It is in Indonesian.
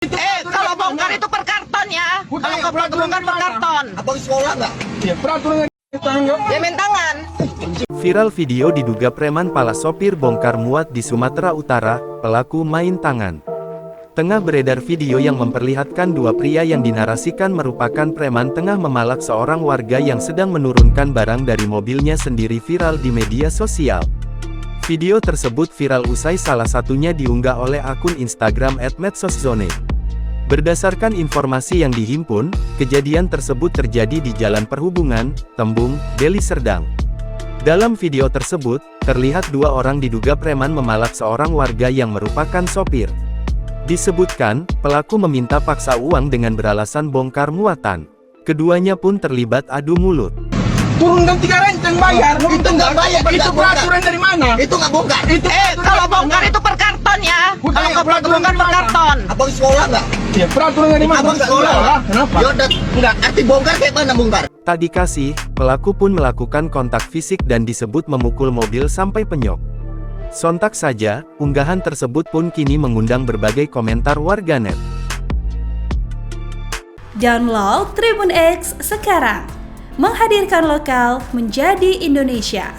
Kalau bongkar itu per karton ya. Kalau bongkar per karton. Abang sekolah nggak? Ya, peraturan Ya main tangan. Viral video diduga preman pala sopir bongkar muat di Sumatera Utara, pelaku main tangan. Tengah beredar video yang memperlihatkan dua pria yang dinarasikan merupakan preman tengah memalak seorang warga yang sedang menurunkan barang dari mobilnya sendiri viral di media sosial. Video tersebut viral usai salah satunya diunggah oleh akun Instagram @medsoszone. Berdasarkan informasi yang dihimpun, kejadian tersebut terjadi di Jalan Perhubungan, Tembung, Deli Serdang. Dalam video tersebut, terlihat dua orang diduga preman memalak seorang warga yang merupakan sopir. Disebutkan, pelaku meminta paksa uang dengan beralasan bongkar muatan. Keduanya pun terlibat adu mulut. turunkan 3 renceng bayar. Itu nggak bayar, Itu nggak peraturan dari mana? Itu nggak bongkar. Kalau bongkar itu per karton ya. Kalau bongkar per karton. Abang sekolah nggak? Ya, peraturan dari mana? Abang sekolah. Kenapa? Yaudah, nggak. Arti bongkar kayak mana bongkar? Tak dikasih, pelaku pun melakukan kontak fisik dan disebut memukul mobil sampai penyok. Sontak saja, unggahan tersebut pun kini mengundang berbagai komentar warganet. Download Tribun X sekarang, menghadirkan lokal menjadi Indonesia.